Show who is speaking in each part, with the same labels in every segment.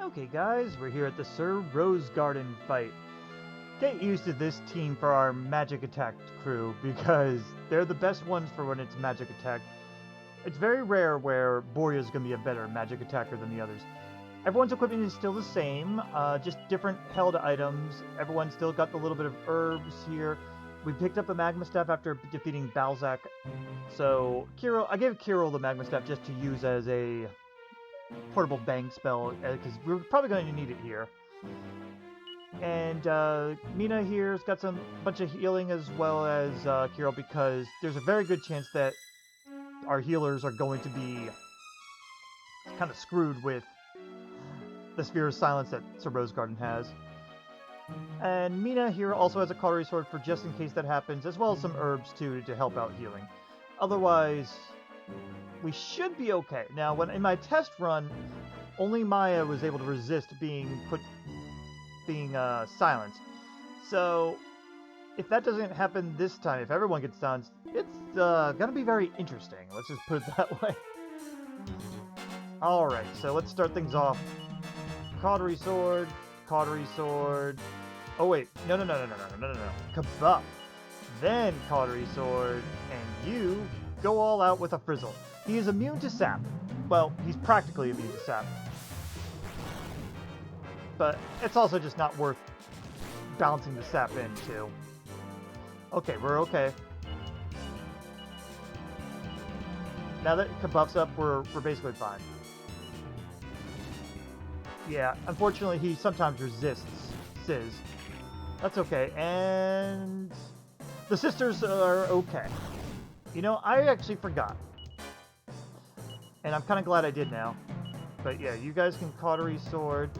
Speaker 1: Okay guys, we're here at the Sir Roseguardin fight. Get used to this team for our magic attack crew because they're the best ones for when it's magic attack. It's very rare where Borya's going to be a better magic attacker than the others. Everyone's equipment is still the same, just different held items. Everyone's still got the little bit of herbs here. We picked up the Magma Staff after defeating Balzac. So, I gave Kirill the Magma Staff just to use as a portable bang spell, because we're probably going to need it here. And Mina here's got some bunch of healing as well as Kirill, because there's a very good chance that our healers are going to be kind of screwed with the Sphere of Silence that Sir Roseguardin has. And Mina here also has a cautery sword for just in case that happens, as well as some herbs too to help out healing. Otherwise, we should be okay. Now, when in my test run, only Maya was able to resist being silenced. So, if that doesn't happen this time, if everyone gets silenced, it's gonna be very interesting. Let's just put it that way. Alright, so let's start things off. Cautery sword. Oh wait, no. Kabuff. Then cautery sword, and you go all out with a frizzle. He is immune to sap. Well, he's practically immune to sap. But it's also just not worth balancing the sap into. Okay, we're okay. Now that Kabuff's up, we're basically fine. Yeah, unfortunately he sometimes resists Sizz. That's okay, and the sisters are okay. You know, I actually forgot. And I'm kind of glad I did now. But yeah, you guys can cautery sword.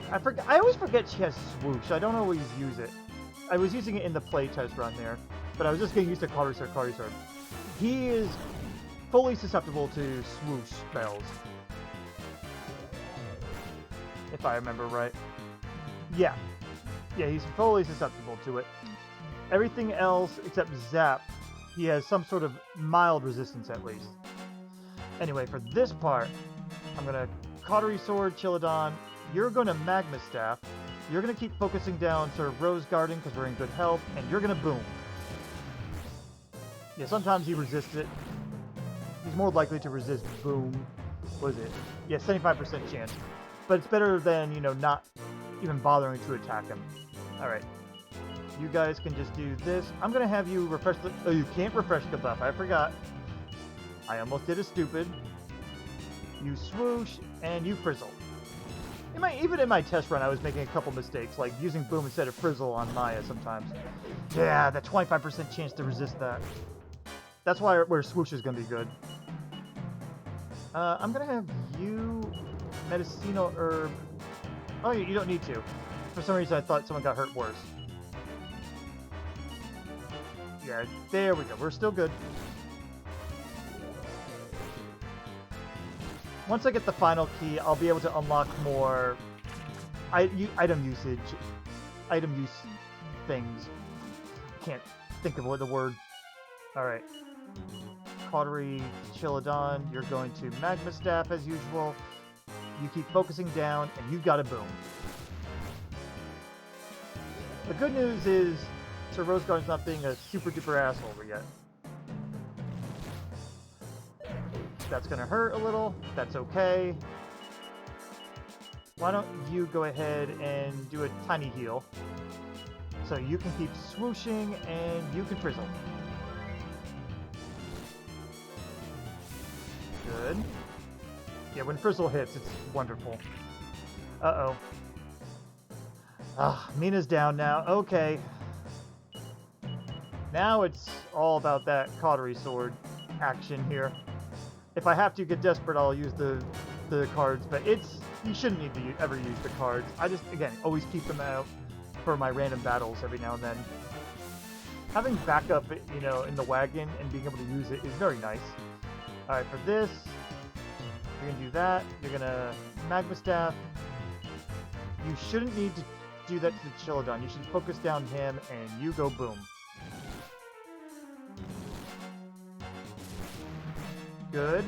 Speaker 1: I always forget she has swoosh. I don't always use it. I was using it in the playtest run there, but I was just getting used to cautery sword. He is fully susceptible to swoosh spells. If I remember right. Yeah, he's fully susceptible to it. Everything else except Zap, he has some sort of mild resistance at least. Anyway, for this part, I'm going to Cautery Sword, Chilodon. You're going to Magma Staff. You're going to keep focusing down Sir Roseguardin because we're in good health, and you're going to Boom. Yeah, sometimes he resists it. He's more likely to resist Boom. What is it? Yeah, 75% chance. But it's better than, not even bothering to attack him. Alright. You guys can just do this. I'm going to have you refresh the... Oh, you can't refresh the buff. I forgot. I almost did a stupid. You swoosh, and you frizzle. Even in my test run, I was making a couple mistakes, like using Boom instead of Frizzle on Maya sometimes. Yeah, that 25% chance to resist that. That's where swoosh is going to be good. I'm going to have you... Medicinal herb. Oh, you don't need to. For some reason, I thought someone got hurt worse. Yeah, there we go. We're still good. Once I get the final key, I'll be able to unlock more item use things. Can't think of the word. Alright. Cautery Chilodon, you're going to Magma Staff as usual. You keep focusing down, and you've got a Boom. The good news is Sir Roseguardin's not being a super-duper asshole yet. That's gonna hurt a little. That's okay. Why don't you go ahead and do a tiny heal. So you can keep swooshing, and you can frizzle. Good. Yeah, when Frizzle hits, it's wonderful. Uh-oh. Ah, Mina's down now. Okay. Now it's all about that Cautery Sword action here. If I have to get desperate, I'll use the cards, but you shouldn't need to ever use the cards. I just, again, always keep them out for my random battles every now and then. Having backup, in the wagon and being able to use it is very nice. Alright, for this... You're going to do that. You're going to Magma Staff. You shouldn't need to do that to the Chilodon. You should focus down him, and you go Boom. Good.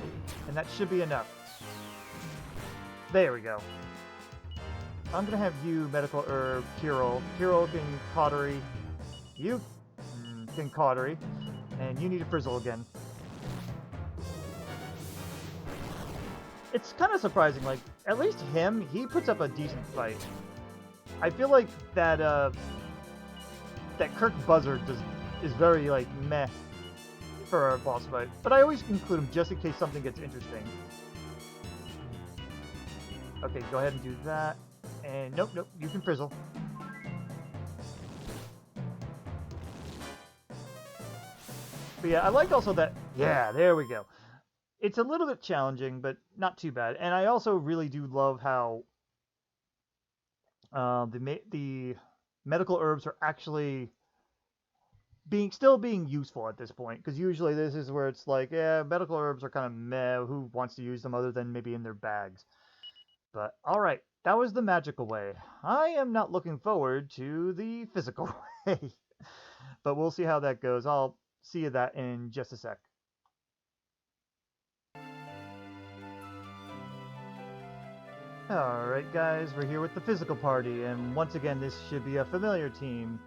Speaker 1: And that should be enough. There we go. I'm gonna have you Medical Herb, Kirill. Kirill can Cautery. You can Cautery. And you need to Frizzle again. It's kind of surprising, like, at least him, he puts up a decent fight. I feel like that, that Kirk Buzzer is very, like, meh for a boss fight. But I always include him just in case something gets interesting. Okay, go ahead and do that. And nope, you can Frizzle. But yeah, I like also that, yeah, there we go. It's a little bit challenging, but not too bad. And I also really do love how the medical herbs are actually still being useful at this point. Because usually this is where it's like, yeah, medical herbs are kind of meh. Who wants to use them other than maybe in their bags? But alright, that was the magical way. I am not looking forward to the physical way. But we'll see how that goes. I'll see you that in just a sec. Alright guys, we're here with the physical party, and once again this should be a familiar team.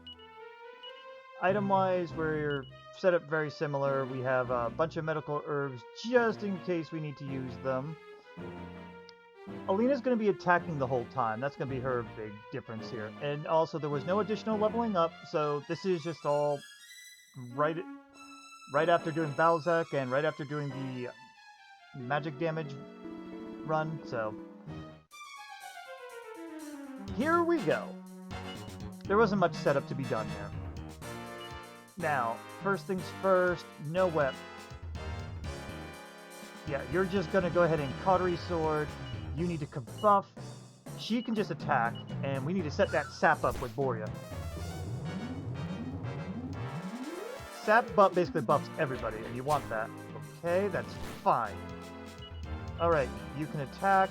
Speaker 1: Item-wise, we're set up very similar. We have a bunch of medical herbs just in case we need to use them. Alina's going to be attacking the whole time. That's going to be her big difference here. And also, there was no additional leveling up, so this is just all right after doing Balzac and right after doing the magic damage run, so here we go. There wasn't much setup to be done here. Now, first things first, no whip. Yeah, you're just going to go ahead and Cautery Sword. You need to kabuff. She can just attack, and we need to set that sap up with Boria. Sap basically buffs everybody, and you want that. Okay, that's fine. Alright, you can attack.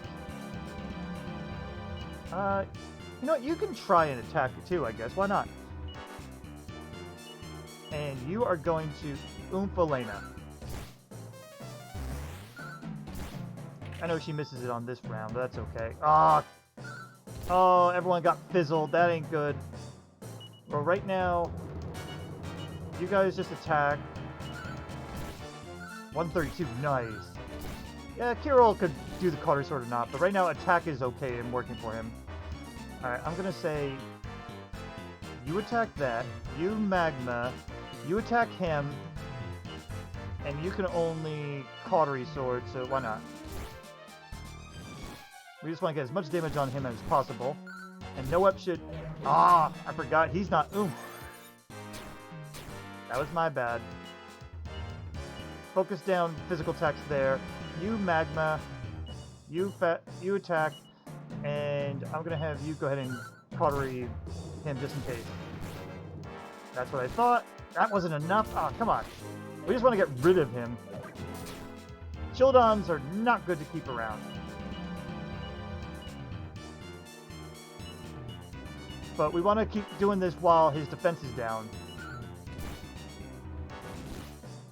Speaker 1: You know what, you can try and attack too, I guess. Why not? And you are going to Oomph Elena. I know she misses it on this round, but that's okay. Oh, everyone got fizzled. That ain't good. Well, right now, you guys just attack. 132, nice. Yeah, Kirill could do the Cautery Sword or not, but right now attack is okay and working for him. Alright, I'm gonna say, you attack that, you Magma, you attack him, and you can only Cautery Sword, so why not? We just want to get as much damage on him as possible. And no up should... I forgot, he's not Oomph. That was my bad. Focus down physical attacks there. You Magma, you attack, and I'm gonna have you go ahead and Cautery him just in case. That's what I thought. That wasn't enough. Oh, come on. We just want to get rid of him. Childons are not good to keep around. But we want to keep doing this while his defense is down.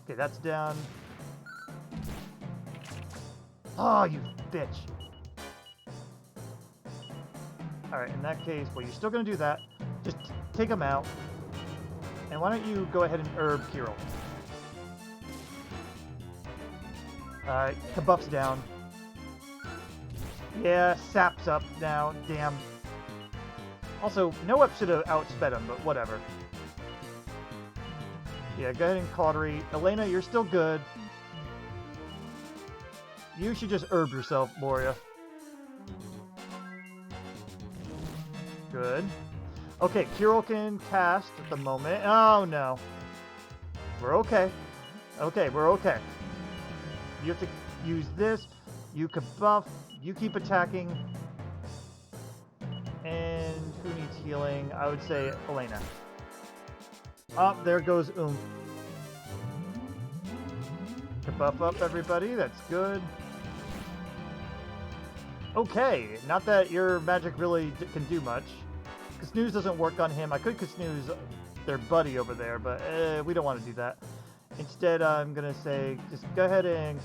Speaker 1: Okay, that's down. Oh, you bitch. Alright, in that case, well, you're still going to do that. Just take him out. And why don't you go ahead and herb Kirill. Alright, kabuff's down. Yeah, sap's up now. Damn. Also, no up should have outsped him, but whatever. Yeah, go ahead and Cautery. Elena, you're still good. You should just herb yourself, Moria. Good. Okay, Kirill can cast at the moment. Oh, no. We're okay. Okay, we're okay. You have to use this. You can buff. You keep attacking. And who needs healing? I would say Elena. Oh, there goes Oomph. To buff up everybody, that's good. Okay, not that your magic really can do much. Snooze doesn't work on him. I could snooze their buddy over there, but we don't want to do that. Instead, I'm going to say, just go ahead and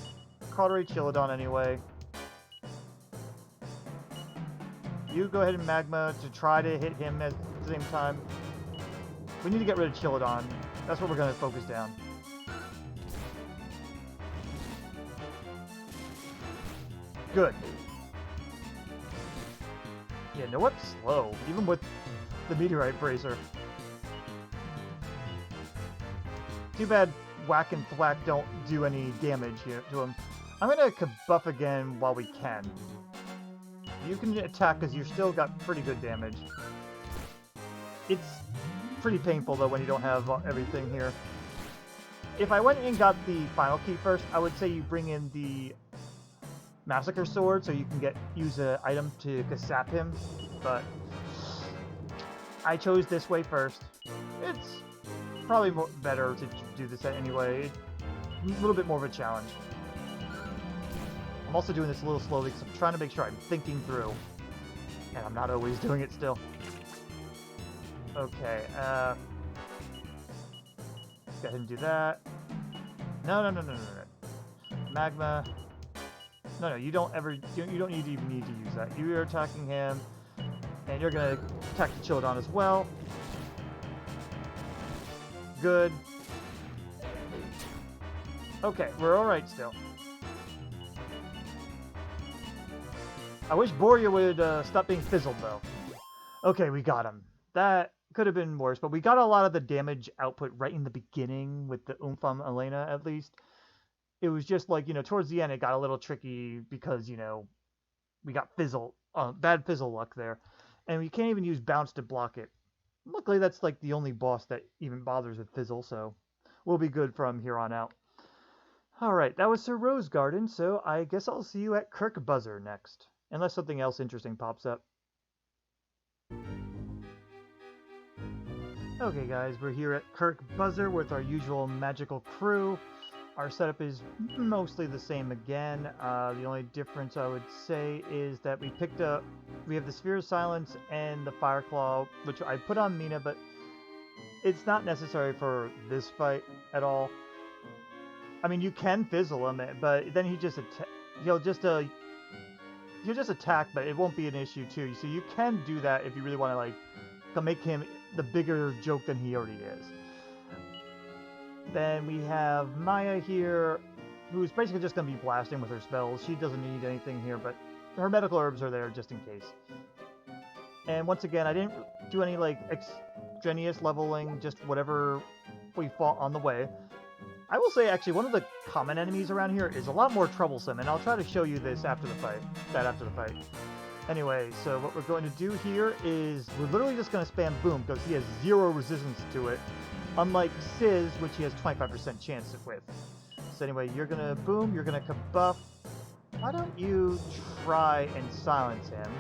Speaker 1: Cautery Chilodon anyway. You go ahead and Magma to try to hit him at the same time. We need to get rid of Chilodon. That's what we're going to focus down. Good. Yeah, no up's slow, even with the Meteorite Bracer. Too bad Whack and Thwack don't do any damage here to him. I'm gonna buff again while we can. You can attack because you've still got pretty good damage. It's pretty painful though when you don't have everything here. If I went and got the final key first, I would say you bring in the Massacre Sword so you can use an item to sap him, but I chose this way first. It's probably better to do this anyway. It's a little bit more of a challenge. I'm also doing this a little slowly because I'm trying to make sure I'm thinking through, and I'm not always doing it still. Okay, go ahead and do that. No. Magma. No, you don't even need to use that. You are attacking him, and you're gonna attack the Chilodon as well. Good. Okay, we're alright still. I wish Boria would stop being fizzled, though. Okay, we got him. That could have been worse, but we got a lot of the damage output right in the beginning with the Oomph Elena, at least. It was just like, towards the end it got a little tricky because, we got bad fizzle luck there. And we can't even use bounce to block it. Luckily, that's like the only boss that even bothers with fizzle, so we'll be good from here on out. Alright, that was Sir Roseguardin, so I guess I'll see you at Kirk Buzzer next. Unless something else interesting pops up. Okay guys, we're here at Kirk Buzzer with our usual magical crew. Our setup is mostly the same again. The only difference I would say is that we have the Sphere of Silence and the Fire Claw, which I put on Mina, but it's not necessary for this fight at all. I mean, you can fizzle him, but then he'll just attack, but it won't be an issue too. So you can do that if you really want to make him the bigger joke than he already is. Then we have Maya here, who's basically just going to be blasting with her spells. She doesn't need anything here, but her medical herbs are there just in case. And once again, I didn't do any extraneous leveling, just whatever we fought on the way. I will say, actually, one of the common enemies around here is a lot more troublesome, and I'll try to show you this after the fight. Anyway, so what we're going to do here is we're literally just going to spam Boom because he has 0 resistance to it. Unlike Sizz, which he has 25% chance with. So anyway, you're gonna Boom, you're gonna Kabuff. Why don't you try and silence him?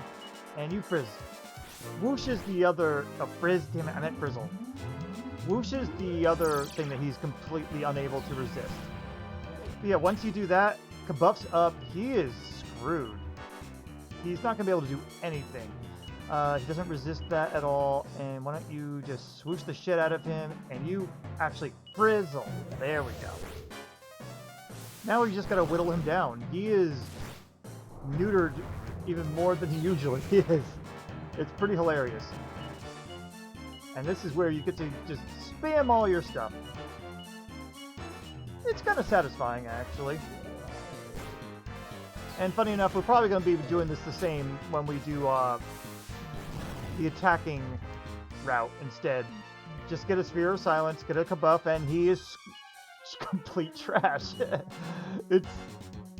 Speaker 1: And you Frizz. Whoosh is the other... Oh, Frizz, damn it, I meant Frizzle. Whoosh is the other thing that he's completely unable to resist. But yeah, once you do that, Kabuff's up, he is screwed. He's not gonna be able to do anything. He doesn't resist that at all, and why don't you just swoosh the shit out of him, and you actually frizzle. There we go. Now we just gotta whittle him down. He is neutered even more than he usually is. It's pretty hilarious. And this is where you get to just spam all your stuff. It's kind of satisfying, actually. And funny enough, we're probably going to be doing this the same when we do the attacking route instead. Just get a Sphere of Silence, get a Kabuff, and he is complete trash. It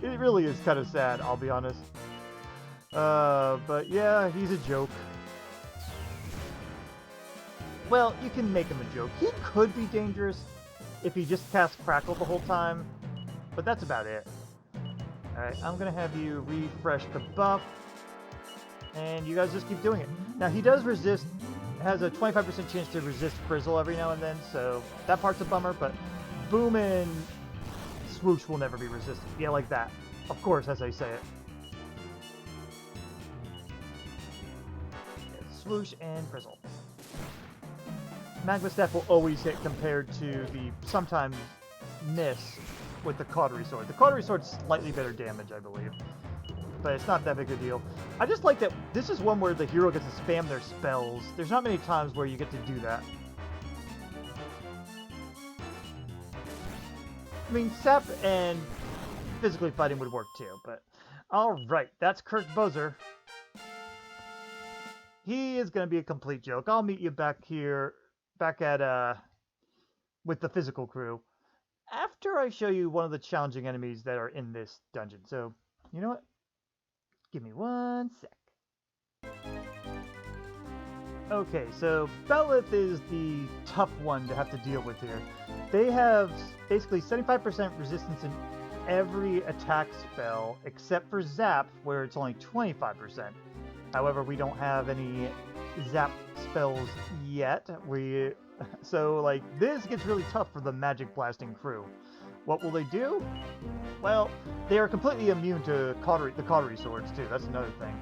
Speaker 1: really is kind of sad, I'll be honest. But yeah, he's a joke. Well, you can make him a joke. He could be dangerous if he just casts Crackle the whole time, but that's about it. Alright, I'm gonna have you refresh the buff, and you guys just keep doing it. Now, he does resist, has a 25% chance to resist Frizzle every now and then, so that part's a bummer, but Boom and Swoosh will never be resisted. Yeah, like that. Of course, as I say it. Swoosh and Frizzle. Magma Staff will always hit compared to the sometimes miss with the Cautery Sword. The Cautery Sword's slightly better damage, I believe. but it's not that big a deal. I just like that this is one where the hero gets to spam their spells. There's not many times where you get to do that. I mean, sap and physically fighting would work too, but... Alright, that's Kirk Buzzer. He is going to be a complete joke. I'll meet you back here, back at, with the physical crew, after I show you one of the challenging enemies that are in this dungeon. So, you know what? Give me 1 sec. Okay, so Belith is the tough one to have to deal with here. They have basically 75% resistance in every attack spell, except for Zap, where it's only 25%. However, we don't have any Zap spells yet. So, like, this gets really tough for the magic blasting crew. What will they do? Well, they are completely immune to the cautery swords, too. That's another thing.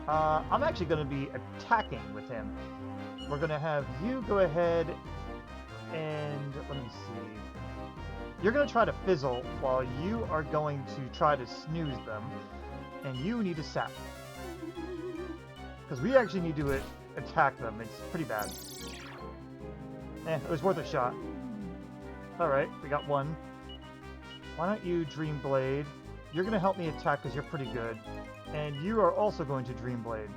Speaker 1: I'm actually going to be attacking with him. We're going to have you go ahead and... let me see. You're going to try to fizzle while you are going to try to snooze them. And you need to sap. Because we actually need to attack them. It's pretty bad. It was worth a shot. Alright, we got one. Why don't you Dream Blade? You're going to help me attack because you're pretty good. And you are also going to Dream Blade.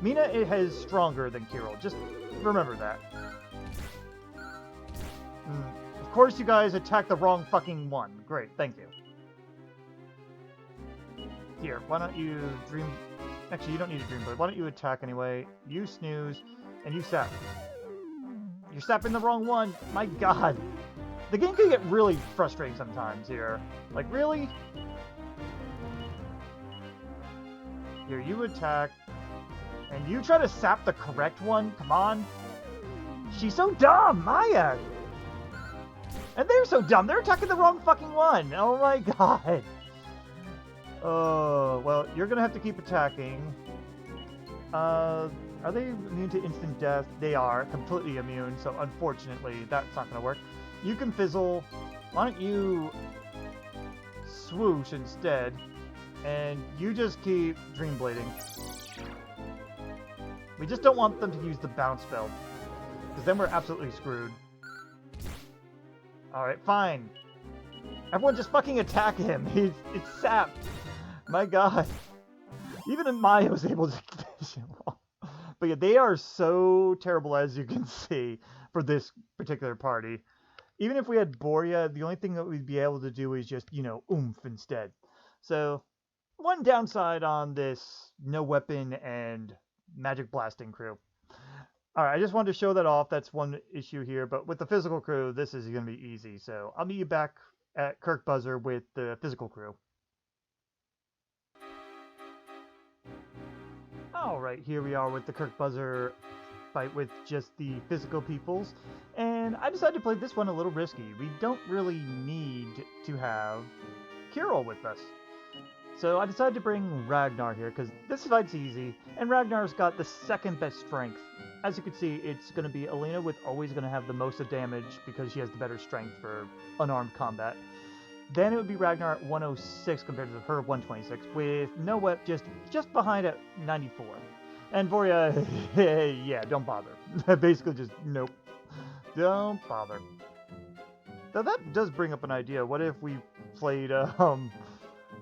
Speaker 1: Mina is stronger than Kirill. Just remember that. Of course you guys attacked the wrong fucking one. Great, thank you. Here, why don't you Dream... Actually, you don't need to Dream Blade. Why don't you attack anyway? You snooze, and you sap. You're sapping the wrong one. My god. The game can get really frustrating sometimes here. Like, really? Here, you attack. And you try to sap the correct one? Come on. She's so dumb, Maya! And they're so dumb. They're attacking the wrong fucking one. Oh my god. Oh, well, you're gonna have to keep attacking. Are they immune to instant death? They are completely immune, so unfortunately that's not gonna work. You can fizzle. Why don't you swoosh instead? And you just keep Dream Blading. We just don't want them to use the bounce spell, because then we're absolutely screwed. Alright, fine. Everyone just fucking attack him. It's sapped. My god. Even Maya was able to finish him off. But yeah, they are so terrible, as you can see, for this particular party. Even if we had Boria, the only thing that we'd be able to do is just, you know, oomph instead. So, one downside on this no weapon and magic blasting crew. Alright, I just wanted to show that off. That's one issue here. But with the physical crew, this is going to be easy. So, I'll meet you back at Kirk Buzzer with the physical crew. Alright, here we are with the Kirk Buzzer fight with just the physical peoples. And I decided to play this one a little risky. We don't really need to have Kirill with us. So I decided to bring Ragnar here, because this fight's easy, and Ragnar's got the second best strength. As you can see, it's going to be Elena with always going to have the most of damage, because she has the better strength for unarmed combat. Then it would be Ragnar at 106 compared to her 126, with Noep just behind at 94. And Voria, yeah, don't bother. Basically just, nope. Don't bother. Now that does bring up an idea. What if we played, the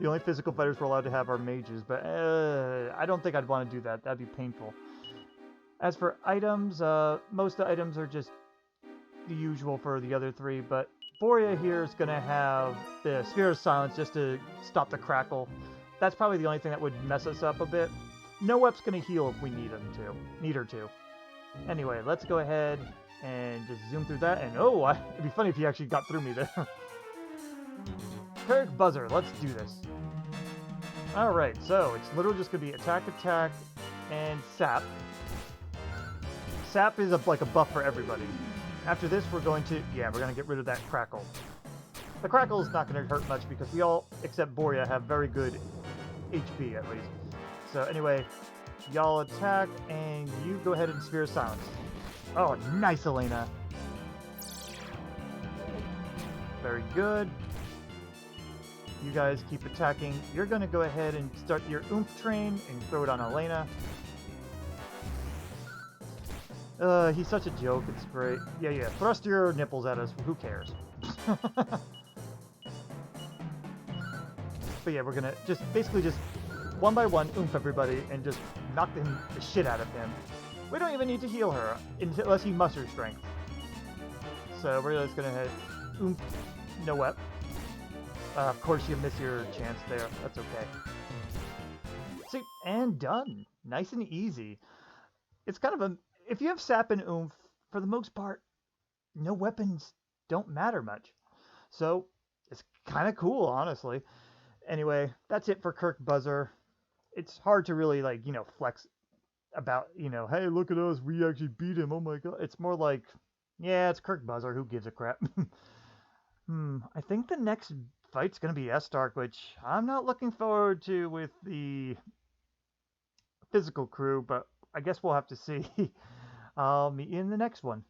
Speaker 1: only physical fighters we're allowed to have are mages, but I don't think I'd want to do that. That'd be painful. As for items, most of the items are just the usual for the other three, but Boria here is going to have the Sphere of Silence just to stop the crackle. That's probably the only thing that would mess us up a bit. Noep's going to heal if we need her to. Anyway, let's go ahead and just zoom through that, and oh, it'd be funny if he actually got through me there. Kirk Buzzer, let's do this. Alright, so it's literally just going to be attack, attack, and sap. Sap is like a buff for everybody. After this, we're going to get rid of that crackle. The crackle is not going to hurt much because we all, except Boria, have very good HP at least. So anyway, y'all attack, and you go ahead and Sphere of Silence. Oh, nice, Elena. Very good. You guys keep attacking. You're going to go ahead and start your oomph train and throw it on Elena. He's such a joke. It's great. Yeah. Thrust your nipples at us. Who cares? But yeah, we're gonna basically just one by one oomph everybody and just knock the shit out of him. We don't even need to heal her unless he musters strength. So we're just gonna hit oomph, no wep. Of course you miss your chance there. That's okay. See, and done. Nice and easy. It's kind of if you have sap and oomph, for the most part, no weapons don't matter much. So it's kind of cool, honestly. Anyway, that's it for Kirk Buzzer. It's hard to really flex about, hey, look at us, we actually beat him. Oh my god. It's more like, yeah, it's Kirk Buzzer, who gives a crap? I think the next fight's going to be S-Dark, which I'm not looking forward to with the physical crew, but I guess we'll have to see. I'll meet you in the next one.